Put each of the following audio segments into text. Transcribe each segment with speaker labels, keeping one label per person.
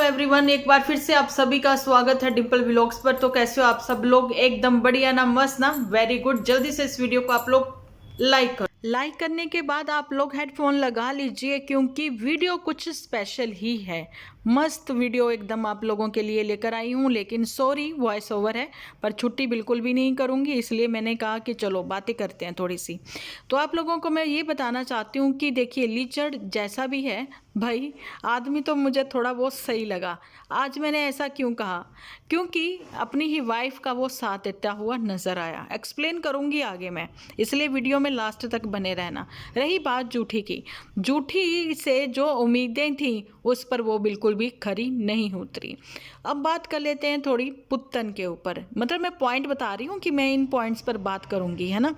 Speaker 1: Everyone, एक बार फिर से आप सभी का स्वागत है डिम्पल व्लॉग्स पर। तो कैसे हो आप सब लोग? एकदम बढ़िया ना, मस्त ना, वेरी गुड। जल्दी से इस वीडियो को आप लोग लाइक करो। लाइक करने के बाद आप लोग हेडफोन लगा लीजिए क्योंकि वीडियो कुछ स्पेशल ही है। मस्त वीडियो एकदम आप लोगों के लिए लेकर आई हूँ। लेकिन सॉरी, वॉइस ओवर है, पर छुट्टी बिल्कुल भी नहीं करूँगी, इसलिए मैंने कहा कि चलो बातें करते हैं थोड़ी सी। तो आप लोगों को मैं ये बताना चाहती हूँ कि देखिए, लीचड़ जैसा भी है भाई, आदमी तो मुझे थोड़ा बहुत सही लगा। आज मैंने ऐसा क्यों कहा? क्योंकि अपनी ही वाइफ का वो साथ देता हुआ नजर आया। एक्सप्लेन करूंगी आगे मैं, इसलिए वीडियो में लास्ट तक बने रहना। रही बात जूठी की, जूठी से जो उम्मीदें थी उस पर वो बिल्कुल भी खरी नहीं उतरी। अब बात कर लेते हैं थोड़ी पुत्तन के ऊपर। मतलब मैं पॉइंट बता रही हूँ कि मैं इन पॉइंट्स पर बात करूँगी, है ना।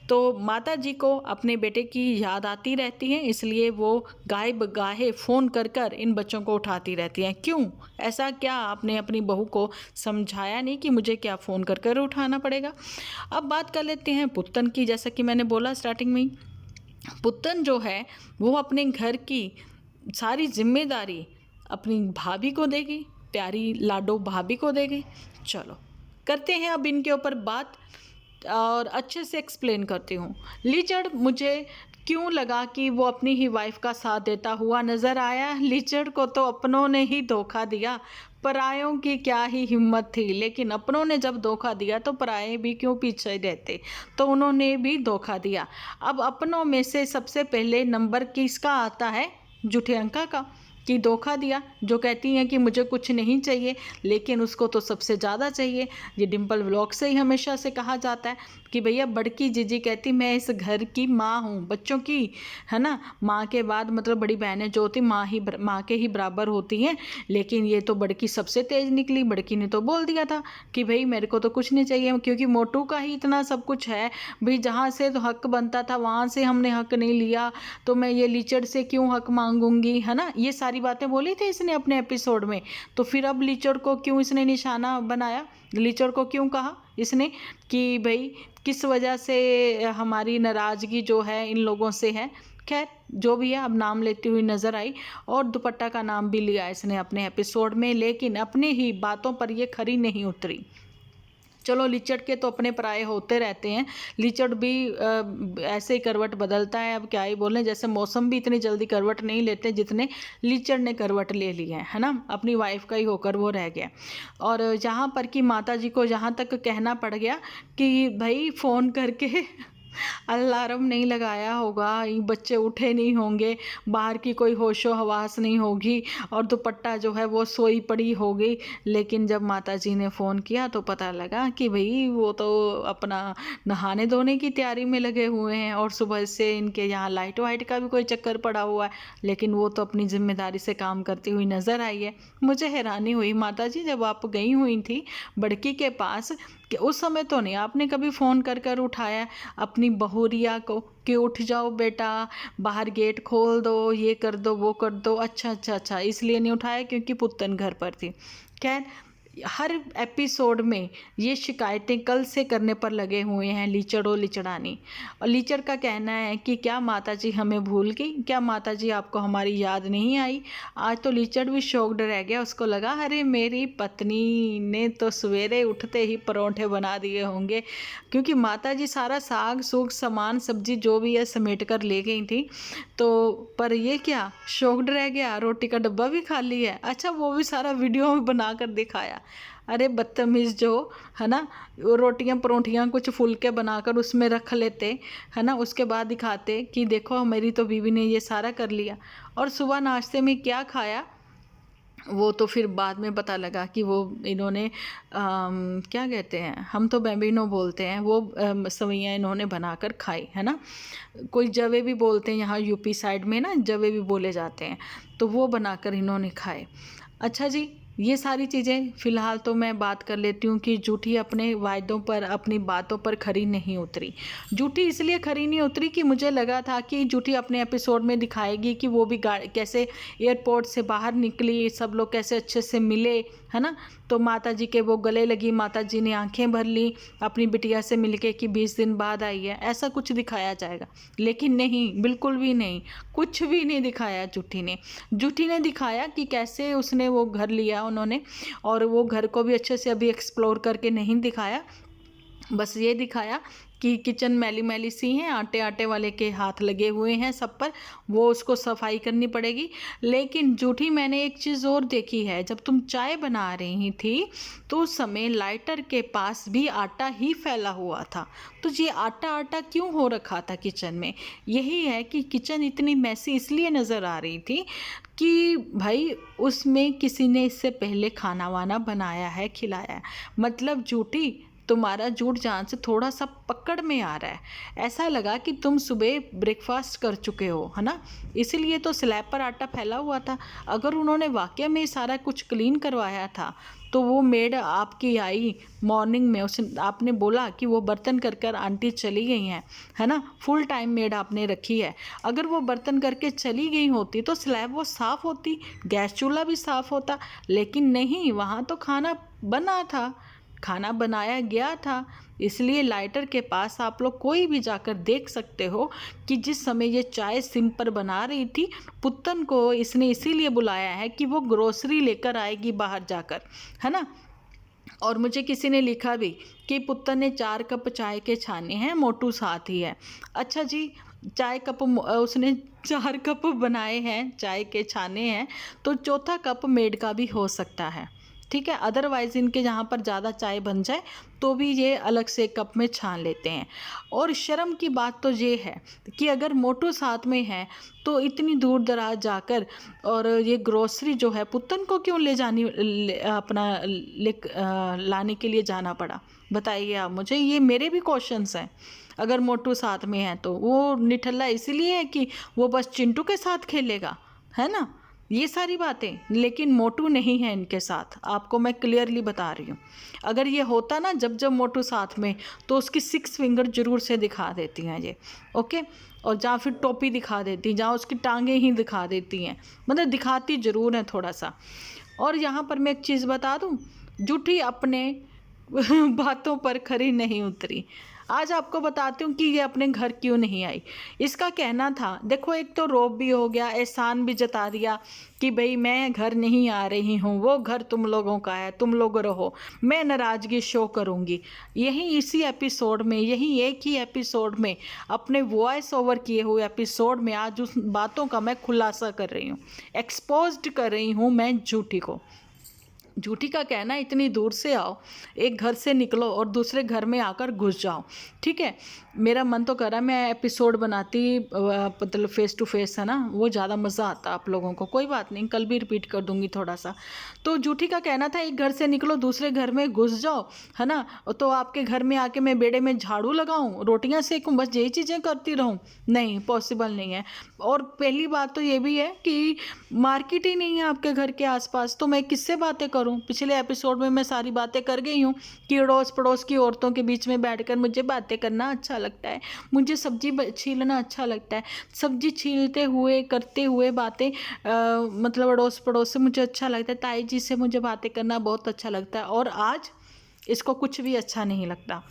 Speaker 1: तो माता जी को अपने बेटे की याद आती रहती है, इसलिए वो गाए बगाहे फ़ोन कर कर इन बच्चों को उठाती रहती हैं। क्यों? ऐसा क्या आपने अपनी बहू को समझाया नहीं कि मुझे क्या फ़ोन कर कर उठाना पड़ेगा? अब बात कर लेते हैं पुत्तन की। जैसा कि मैंने बोला स्टार्टिंग में ही, पुत्तन जो है वो अपने घर की सारी जिम्मेदारी अपनी भाभी को देगी, प्यारी लाडो भाभी को देगी। चलो करते हैं अब इनके ऊपर बात और अच्छे से एक्सप्लेन करती हूँ। लीचड़ मुझे क्यों लगा कि वो अपनी ही वाइफ का साथ देता हुआ नज़र आया? लीचड़ को तो अपनों ने ही धोखा दिया, परायों की क्या ही हिम्मत थी। लेकिन अपनों ने जब धोखा दिया तो पराये भी क्यों पीछे रहते? तो उन्होंने भी धोखा दिया। अब अपनों में से सबसे पहले नंबर किसका आता है? जुठियंका का, कि धोखा दिया। जो कहती हैं कि मुझे कुछ नहीं चाहिए, लेकिन उसको तो सबसे ज़्यादा चाहिए। ये डिम्पल व्लॉग से ही हमेशा से कहा जाता है कि भैया बड़की जीजी कहती मैं इस घर की माँ हूँ, बच्चों की, है ना। माँ के बाद मतलब बड़ी बहनें जो होती माँ के ही बराबर होती हैं। लेकिन ये तो बड़की सबसे तेज निकली। बड़की ने तो बोल दिया था कि भाई मेरे को तो कुछ नहीं चाहिए, क्योंकि मोटू का ही इतना सब कुछ है भाई। जहाँ से तो हक बनता था वहाँ से हमने हक नहीं लिया, तो मैं ये लीचड़ से क्यों हक मांगूंगी, है ना। ये सारी बातें बोली थी इसने अपने एपिसोड में। तो फिर अब लीचड़ को क्यों इसने निशाना बनाया? लीचड़ को क्यों कहा इसने कि भाई किस वजह से हमारी नाराज़गी जो है इन लोगों से है? खैर जो भी है, अब नाम लेती हुई नज़र आई और दुपट्टा का नाम भी लिया इसने अपने एपिसोड में। लेकिन अपनी ही बातों पर ये खरी नहीं उतरी। चलो, लीचड़ के तो अपने पराये होते रहते हैं। लीचड़ भी ऐसे ही करवट बदलता है। अब क्या ही बोलें, जैसे मौसम भी इतनी जल्दी करवट नहीं लेते जितने लीचड़ ने करवट ले ली है ना। अपनी वाइफ का ही होकर वो रह गया। और जहाँ पर कि माता जी को जहाँ तक कहना पड़ गया कि भाई फ़ोन करके अलार्म नहीं लगाया होगा, ये बच्चे उठे नहीं होंगे, बाहर की कोई होशो हवास नहीं होगी और दुपट्टा जो है वो सोई पड़ी होगी। लेकिन जब माता जी ने फ़ोन किया तो पता लगा कि भाई वो तो अपना नहाने धोने की तैयारी में लगे हुए हैं और सुबह से इनके यहाँ लाइट वाइट का भी कोई चक्कर पड़ा हुआ है। लेकिन वो तो अपनी जिम्मेदारी से काम करती हुई नज़र आई है। मुझे हैरानी हुई, माता जी जब आप गई हुई थी बड़की के पास, कि उस समय तो नहीं आपने कभी फ़ोन कर कर उठाया अपनी बहुरिया को कि उठ जाओ बेटा, बाहर गेट खोल दो, ये कर दो, वो कर दो। अच्छा अच्छा अच्छा, इसलिए नहीं उठाया क्योंकि पुत्तन घर पर थी। खैर, हर एपिसोड में ये शिकायतें कल से करने पर लगे हुए हैं लीचड़ो लिचड़ानी। और लीचड़ का कहना है कि क्या माता जी हमें भूल गई? क्या माता जी आपको हमारी याद नहीं आई? आज तो लीचड़ भी शॉक्ड रह गया। उसको लगा अरे मेरी पत्नी ने तो सवेरे उठते ही परोंठे बना दिए होंगे, क्योंकि माता जी सारा साग सूग सामान सब्जी जो भी है समेट कर ले गई थी। तो पर ये क्या शॉक्ड रह गया, रोटी का डब्बा भी खाली है। अच्छा, वो भी सारा वीडियो में बना कर दिखाया। अरे बदतमीज़ जो, है ना, वो रोटियां परोठियाँ कुछ फुलके बनाकर उसमें रख लेते, है ना, उसके बाद दिखाते कि देखो मेरी तो बीवी ने ये सारा कर लिया। और सुबह नाश्ते में क्या खाया वो तो फिर बाद में पता लगा कि वो इन्होंने क्या कहते हैं, हम तो बैम्बिनो बोलते हैं, वो सवैयाँ इन्होंने बनाकर खाई, है ना। कोई जवे भी बोलते हैं यहाँ यूपी साइड में ना, जवे भी बोले जाते हैं, तो वो बनाकर इन्होंने खाए। अच्छा जी, ये सारी चीज़ें फ़िलहाल तो मैं बात कर लेती हूँ कि जूठी अपने वायदों पर, अपनी बातों पर खरी नहीं उतरी। जूठी इसलिए खरी नहीं उतरी कि मुझे लगा था कि जूठी अपने एपिसोड में दिखाएगी कि वो भी कैसे एयरपोर्ट से बाहर निकली, सब लोग कैसे अच्छे से मिले, है ना। तो माता जी के वो गले लगी, माता जी ने आंखें भर ली अपनी बिटिया से मिलके कि 20 दिन बाद आई है, ऐसा कुछ दिखाया जाएगा। लेकिन नहीं, बिल्कुल भी नहीं, कुछ भी नहीं दिखाया जूठी ने। जूठी ने दिखाया कि कैसे उसने वो घर लिया उन्होंने, और वो घर को भी अच्छे से अभी एक्सप्लोर करके नहीं दिखाया। बस ये दिखाया कि किचन मैली मैली सी हैं, आटे आटे वाले के हाथ लगे हुए हैं सब पर, वो उसको सफाई करनी पड़ेगी। लेकिन जूठी, मैंने एक चीज़ और देखी है, जब तुम चाय बना रही थी तो उस समय लाइटर के पास भी आटा ही फैला हुआ था। तो ये आटा आटा क्यों हो रखा था किचन में? यही है कि किचन इतनी मैसी इसलिए नज़र आ रही थी कि भाई उसमें किसी ने इससे पहले खाना वाना बनाया है, खिलाया है। मतलब जूठी, तुम्हारा जूठ जान से थोड़ा सा पकड़ में आ रहा है। ऐसा लगा कि तुम सुबह ब्रेकफास्ट कर चुके हो, है ना। इसीलिए तो स्लैब पर आटा फैला हुआ था। अगर उन्होंने वाकई में सारा कुछ क्लीन करवाया था तो वो मेड आपकी आई मॉर्निंग में, उस आपने बोला कि वो बर्तन कर कर आंटी चली गई हैं, है ना। फुल टाइम मेड आपने रखी है। अगर वो बर्तन करके चली गई होती तो स्लैब वो साफ़ होती, गैस चूल्हा भी साफ़ होता। लेकिन नहीं, वहाँ तो खाना बना था, खाना बनाया गया था। इसलिए लाइटर के पास आप लोग कोई भी जाकर देख सकते हो कि जिस समय ये चाय सिम पर बना रही थी, पुत्तन को इसने इसीलिए बुलाया है कि वो ग्रोसरी लेकर आएगी बाहर जाकर, है ना। और मुझे किसी ने लिखा भी कि पुत्तन ने 4 कप चाय के छाने हैं, मोटू साथ ही है। अच्छा जी, चाय कप उसने 4 कप बनाए हैं, चाय के छाने हैं, तो चौथा कप मेड का भी हो सकता है, ठीक है। अदरवाइज़ इनके जहाँ पर ज़्यादा चाय बन जाए तो भी ये अलग से कप में छान लेते हैं। और शर्म की बात तो ये है कि अगर मोटू साथ में है तो इतनी दूर दराज जाकर और ये ग्रोसरी जो है पुत्तन को क्यों लाने के लिए जाना पड़ा, बताइए आप मुझे। ये मेरे भी क्वेश्चंस हैं। अगर मोटू साथ में है तो वो निठल्ला इसीलिए है कि वो बस चिंटू के साथ खेलेगा, है ना, ये सारी बातें। लेकिन मोटू नहीं है इनके साथ, आपको मैं क्लियरली बता रही हूँ। अगर ये होता ना जब जब मोटू साथ में, तो उसकी 6 फिंगर जरूर से दिखा देती हैं ये, ओके। और जहाँ फिर टोपी दिखा देती, जहाँ उसकी टांगें ही दिखा देती हैं, मतलब दिखाती ज़रूर है थोड़ा सा। और यहाँ पर मैं एक चीज़ बता दूँ, जूठी अपने बातों पर खरी नहीं उतरी। आज आपको बताती हूँ कि ये अपने घर क्यों नहीं आई। इसका कहना था, देखो एक तो रोब भी हो गया, एहसान भी जता दिया कि भाई मैं घर नहीं आ रही हूँ, वो घर तुम लोगों का है, तुम लोग रहो, मैं नाराज़गी शो करूँगी। यही इसी एपिसोड में, यही एक ही एपिसोड में, अपने वॉइस ओवर किए हुए एपिसोड में आज उस बातों का मैं खुलासा कर रही हूँ, एक्सपोज्ड कर रही हूँ मैं जूठी को। जूठी का कहना है इतनी दूर से आओ, एक घर से निकलो और दूसरे घर में आकर घुस जाओ, ठीक है। मेरा मन तो कर रहा है मैं एपिसोड बनाती, मतलब फेस टू फेस, है ना, वो ज़्यादा मज़ा आता आप लोगों को। कोई बात नहीं, कल भी रिपीट कर दूंगी थोड़ा सा। तो जूठी का कहना था एक घर से निकलो दूसरे घर में घुस जाओ, है ना, तो आपके घर में आके मैं बेड़े में झाड़ू लगाऊं, रोटियां सेकूं, बस यही चीज़ें करती रहूं। नहीं, पॉसिबल नहीं है। और पहली बात तो ये भी है कि मार्केट ही नहीं है आपके घर के आसपास, तो मैं किससे बातें करूं। पिछले एपिसोड में मैं सारी बातें कर गई हूँ कि अड़ोस पड़ोस की औरतों के बीच में बैठकर मुझे बातें करना अच्छा लगता है, मुझे सब्जी छीलना अच्छा लगता है, सब्जी छीलते हुए करते हुए बातें, मतलब अड़ोस पड़ोस से मुझे अच्छा लगता है, ताई जी से मुझे बातें करना बहुत अच्छा लगता है। और आज इसको कुछ भी अच्छा नहीं लगता।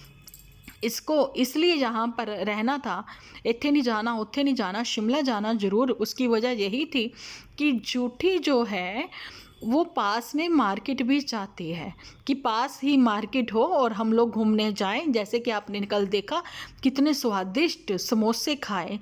Speaker 1: इसको इसलिए यहाँ पर रहना था, इत्थे नहीं जाना, उत्थे नहीं जाना, शिमला जाना ज़रूर। उसकी वजह यही थी कि जूठी जो है वो पास में मार्केट भी चाहती है कि पास ही मार्केट हो और हम लोग घूमने जाएं। जैसे कि आपने कल देखा कितने स्वादिष्ट समोसे खाए।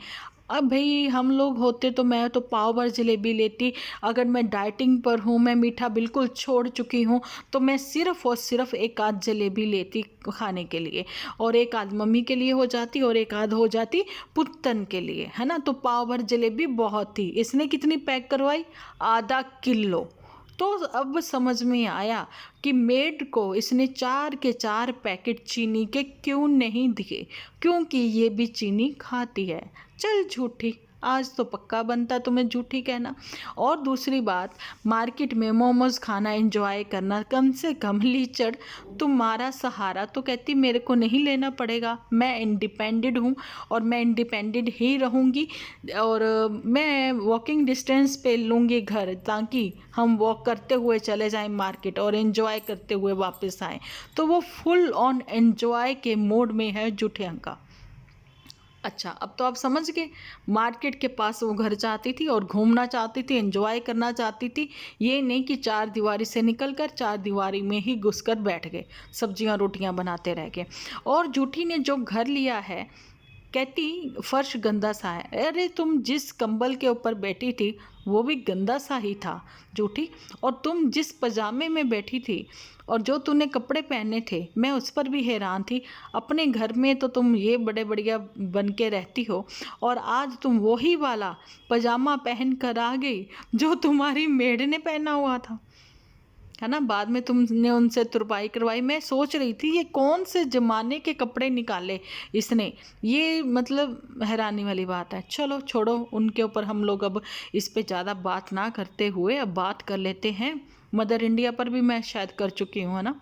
Speaker 1: अब भाई हम लोग होते तो मैं तो पाव भर जलेबी लेती। अगर मैं डाइटिंग पर हूँ, मैं मीठा बिल्कुल छोड़ चुकी हूँ, तो मैं सिर्फ़ और सिर्फ एक आध जलेबी लेती खाने के लिए, और एक आध मम्मी के लिए हो जाती और एक आध हो जाती पुत्तन के लिए, है ना। तो पाव भर जलेबी बहुत थी। इसने कितनी पैक करवाई? आधा किलो। तो अब समझ में आया कि मेड को इसने 4 के 4 पैकेट चीनी के क्यों नहीं दिए, क्योंकि ये भी चीनी खाती है। चल झूठी, आज तो पक्का बनता तुम्हें झूठी कहना। और दूसरी बात, मार्केट में मोमोज खाना एंजॉय करना, कम से कम लीचड़ तुम्हारा सहारा तो कहती मेरे को नहीं लेना पड़ेगा, मैं इंडिपेंडेंट हूँ और मैं इंडिपेंडेंट ही रहूँगी और मैं वॉकिंग डिस्टेंस पे लूँगी घर, ताकि हम वॉक करते हुए चले जाएं मार्केट और एंजॉय करते हुए वापस आएं। तो वो फुल ऑन एंजॉय के मोड में है झूठियांका। अच्छा, अब तो आप समझ गए, मार्केट के पास वो घर चाहती थी और घूमना चाहती थी, एंजॉय करना चाहती थी। ये नहीं कि चार दीवारी से निकलकर चार दीवारी में ही घुसकर बैठ गए, सब्जियां रोटियां बनाते रह गए। और झूठी ने जो घर लिया है, कहती फर्श गंदा सा है। अरे तुम जिस कंबल के ऊपर बैठी थी वो भी गंदा सा ही था झूठी, और तुम जिस पजामे में बैठी थी और जो तूने कपड़े पहने थे, मैं उस पर भी हैरान थी। अपने घर में तो तुम ये बड़े बढ़िया बन के रहती हो और आज तुम वही वाला पजामा पहन कर आ गई जो तुम्हारी मेड ने पहना हुआ था, है ना। बाद में तुमने उनसे तुरपाई करवाई। मैं सोच रही थी ये कौन से ज़माने के कपड़े निकाले इसने, ये मतलब हैरानी वाली बात है। चलो छोड़ो उनके ऊपर, हम लोग अब इस पे ज़्यादा बात ना करते हुए अब बात कर लेते हैं। मदर इंडिया पर भी मैं शायद कर चुकी हूँ, है ना।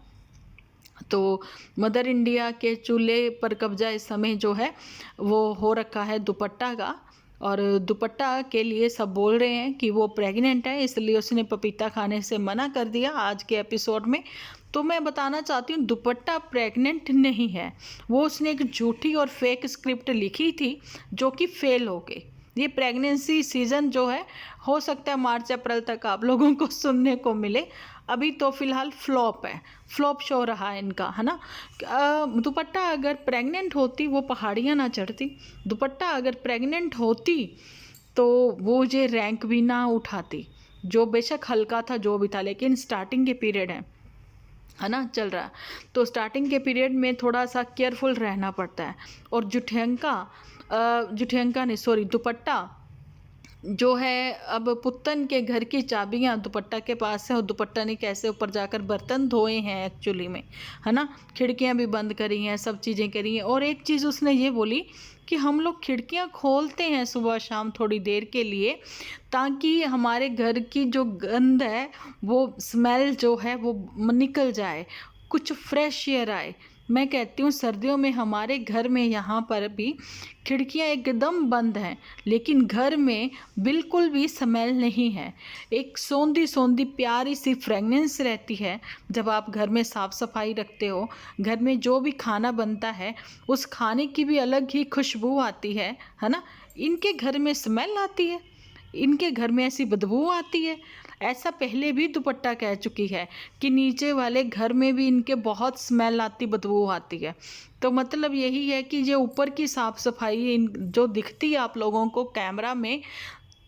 Speaker 1: तो मदर इंडिया के चूल्हे पर कब्जा इस समय जो है वो हो रखा है दुपट्टा का, और दुपट्टा के लिए सब बोल रहे हैं कि वो प्रेग्नेंट है, इसलिए उसने पपीता खाने से मना कर दिया आज के एपिसोड में। तो मैं बताना चाहती हूँ दुपट्टा प्रेग्नेंट नहीं है, वो उसने एक झूठी और फेक स्क्रिप्ट लिखी थी जो कि फेल हो गई। ये प्रेगनेंसी सीज़न जो है हो सकता है मार्च अप्रैल तक आप लोगों को सुनने को मिले। अभी तो फ़िलहाल फ्लॉप है, फ्लॉप शो रहा है इनका, है ना। दुपट्टा अगर प्रेग्नेंट होती वो पहाड़ियाँ ना चढ़ती। दुपट्टा अगर प्रेग्नेंट होती तो वो ये रैंक भी ना उठाती, जो बेशक हल्का था जो भी था, लेकिन स्टार्टिंग के पीरियड है ना चल रहा। तो स्टार्टिंग के पीरियड में थोड़ा सा केयरफुल रहना पड़ता है। और जुठियंका नहीं सॉरी दुपट्टा जो है, अब पुत्तन के घर की चाबियां दुपट्टा के पास है और दुपट्टा ने कैसे ऊपर जाकर बर्तन धोए हैं एक्चुअली में, है ना। खिड़कियां भी बंद करी हैं, सब चीज़ें करी हैं। और एक चीज़ उसने ये बोली कि हम लोग खिड़कियां खोलते हैं सुबह शाम थोड़ी देर के लिए, ताकि हमारे घर की जो गंध है, वो स्मेल जो है वो निकल जाए, कुछ फ्रेश एयर आए। मैं कहती हूँ सर्दियों में हमारे घर में यहाँ पर भी खिड़कियाँ एकदम बंद हैं, लेकिन घर में बिल्कुल भी स्मेल नहीं है। एक सौंधी सौंधी प्यारी सी फ्रेगनेंस रहती है जब आप घर में साफ़ सफाई रखते हो। घर में जो भी खाना बनता है उस खाने की भी अलग ही खुशबू आती है ना। इनके घर में स्मेल आती है, इनके घर में ऐसी बदबू आती है। ऐसा पहले भी दुपट्टा कह चुकी है कि नीचे वाले घर में भी इनके बहुत स्मेल आती, बदबू आती है। तो मतलब यही है कि ये ऊपर की साफ़ सफाई जो दिखती है आप लोगों को कैमरा में,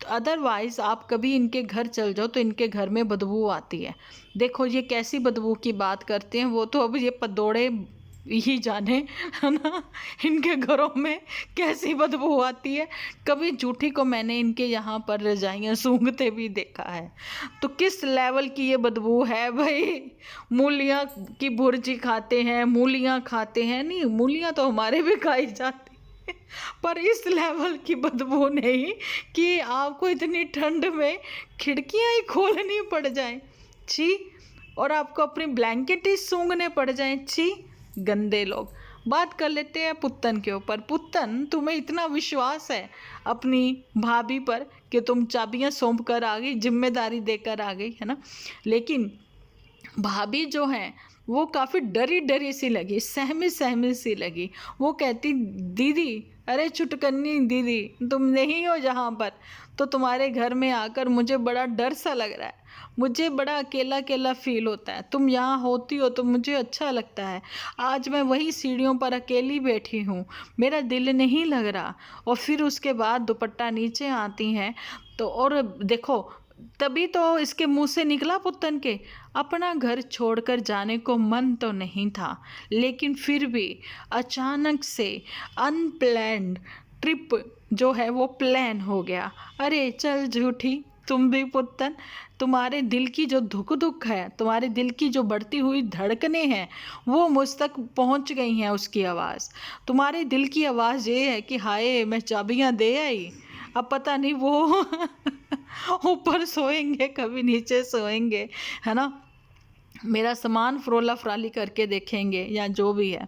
Speaker 1: अदरवाइज़ आप कभी इनके घर चल जाओ तो इनके घर में बदबू आती है। देखो ये कैसी बदबू की बात करते हैं, वो तो अब ये पदौड़े ही जाने, है ना, इनके घरों में कैसी बदबू आती है। कभी झूठी को मैंने इनके यहाँ पर रजाइयाँ सूंघते भी देखा है। तो किस लेवल की ये बदबू है भाई। मूलियाँ की भुर्जी खाते हैं, मूलियाँ खाते हैं, नहीं मूलियाँ तो हमारे भी खाई जाती हैं, पर इस लेवल की बदबू नहीं कि आपको इतनी ठंड में खिड़कियाँ ही खोलनी पड़ जाएं, छी, और आपको अपनी ब्लैंकेट ही सूंघने पड़ जाएं, छी, गंदे लोग। बात कर लेते हैं पुत्तन के ऊपर। पुत्तन, तुम्हें इतना विश्वास है अपनी भाभी पर कि तुम चाबियां सौंप कर आ गई, जिम्मेदारी देकर आ गई, है ना। लेकिन भाभी जो है वो काफ़ी डरी डरी सी लगी, सहमी सहमी सी लगी। वो कहती दीदी, अरे चुटकन्नी दीदी, तुम नहीं हो जहाँ पर, तो तुम्हारे घर में आकर मुझे बड़ा डर सा लग रहा है, मुझे बड़ा अकेला अकेला फील होता है। तुम यहाँ होती हो तो मुझे अच्छा लगता है। आज मैं वही सीढ़ियों पर अकेली बैठी हूँ, मेरा दिल नहीं लग रहा। और फिर उसके बाद दुपट्टा नीचे आती हैं तो, और देखो तभी तो इसके मुंह से निकला पुत्तन के, अपना घर छोड़कर जाने को मन तो नहीं था, लेकिन फिर भी अचानक से अनप्लैन्ड ट्रिप जो है वो प्लान हो गया। अरे चल झूठी, तुम भी पुत्तन, तुम्हारे दिल की जो धुक है, तुम्हारे दिल की जो बढ़ती हुई धड़कनें हैं, वो मुझ तक पहुंच गई हैं। उसकी आवाज़, तुम्हारे दिल की आवाज़ ये है कि हाय मैं चाबियां दे आई, अब पता नहीं वो ऊपर सोएंगे कभी नीचे सोएंगे, है ना, मेरा सामान फरोला फराली करके देखेंगे या जो भी है।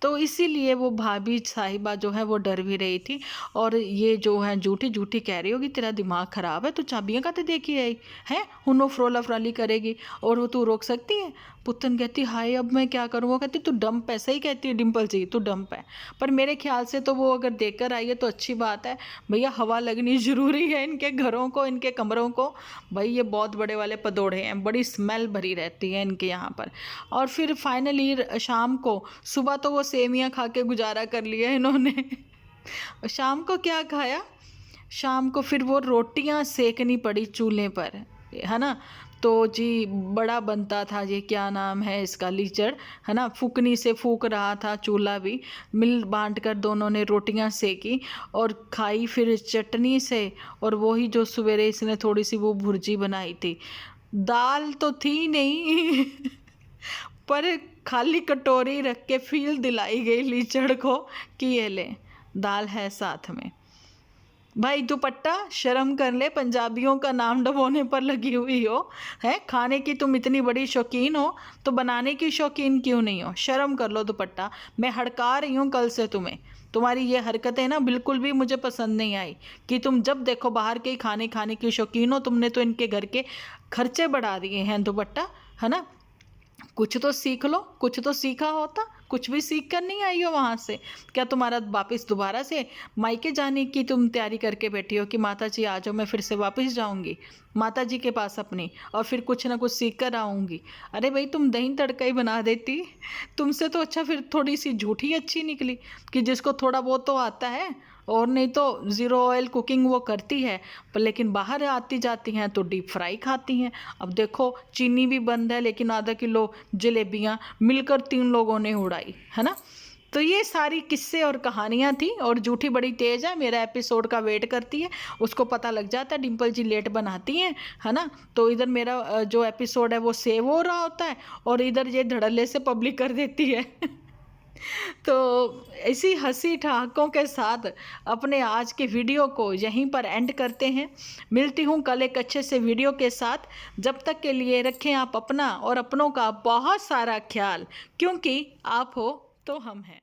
Speaker 1: तो इसीलिए वो भाभी साहिबा जो है वो डर भी रही थी। और ये जो है झूठी झूठी कह रही होगी तेरा दिमाग ख़राब है, तू चाबियाँ का तो देखी आई है, हुनो फरोला फराली करेगी और वो तू रोक सकती है। पुतन कहती हाय अब मैं क्या करूँ, वो कहती तू डंप है, सही कहती है डिम्पल जी तू डंप है। पर मेरे ख्याल से तो वो अगर देकर आई है तो अच्छी बात है भैया, हवा लगनी ज़रूरी है इनके घरों को, इनके कमरों को। भाई ये बहुत बड़े वाले पदोड़े हैं, बड़ी स्मेल भरी रहती है इनके यहाँ पर। और फिर फाइनली शाम को, सुबह तो वो सेमियाँ खा के गुजारा कर लिया इन्होंने शाम को क्या खाया, शाम को फिर वो रोटियां सेकनी पड़ी चूल्हे पर, है ना। तो जी बड़ा बनता था, ये क्या नाम है इसका, लीचड़, है ना, फूकनी से फूक रहा था चूल्हा भी। मिल बांट कर दोनों ने रोटियां सेकी और खाई फिर चटनी से। और वही जो सवेरे इसने थोड़ी सी वो भुर्जी बनाई थी, दाल तो थी नहीं पर खाली कटोरी रख के फील दिलाई गई लीचड़ को कि ये ले दाल है साथ में। भाई दुपट्टा शर्म कर ले, पंजाबियों का नाम डबोने पर लगी हुई हो, है खाने की तुम इतनी बड़ी शौकीन हो तो बनाने की शौकीन क्यों नहीं हो, शर्म कर लो दुपट्टा। मैं हड़का रही हूँ कल से तुम्हें, तुम्हारी ये हरकतें ना बिल्कुल भी मुझे पसंद नहीं आई कि तुम जब देखो बाहर के ही खाने की शौकीन हो। तुमने तो इनके घर के खर्चे बढ़ा दिए हैं दुपट्टा, है ना। कुछ तो सीख लो, कुछ तो सीखा होता, कुछ भी सीख कर नहीं आई हो वहाँ से। क्या तुम्हारा वापस दोबारा से मायके जाने की तुम तैयारी करके बैठी हो कि माता जी आ जाओ मैं फिर से वापस जाऊँगी माता जी के पास अपनी और फिर कुछ ना कुछ सीख कर आऊँगी। अरे भाई तुम दही तड़का ही बना देती, तुमसे तो अच्छा फिर थोड़ी सी झूठी अच्छी निकली कि जिसको थोड़ा बहुत तो आता है, और नहीं तो ज़ीरो ऑयल कुकिंग वो करती है पर लेकिन बाहर आती जाती हैं तो डीप फ्राई खाती हैं। अब देखो चीनी भी बंद है लेकिन आधा किलो जलेबियाँ मिलकर 3 लोगों ने उड़ाई, है ना। तो ये सारी किस्से और कहानियाँ थी। और झूठी बड़ी तेज़ है, मेरा एपिसोड का वेट करती है, उसको पता लग जाता है डिम्पल जी लेट बनाती हैं, है ना। तो इधर मेरा जो एपिसोड है वो सेव हो रहा होता है और इधर ये धड़ल्ले से पब्लिक कर देती है तो इसी हंसी ठहाकों के साथ अपने आज के वीडियो को यहीं पर एंड करते हैं। मिलती हूँ कल एक अच्छे से वीडियो के साथ। जब तक के लिए रखें आप अपना और अपनों का बहुत सारा ख्याल, क्योंकि आप हो तो हम हैं।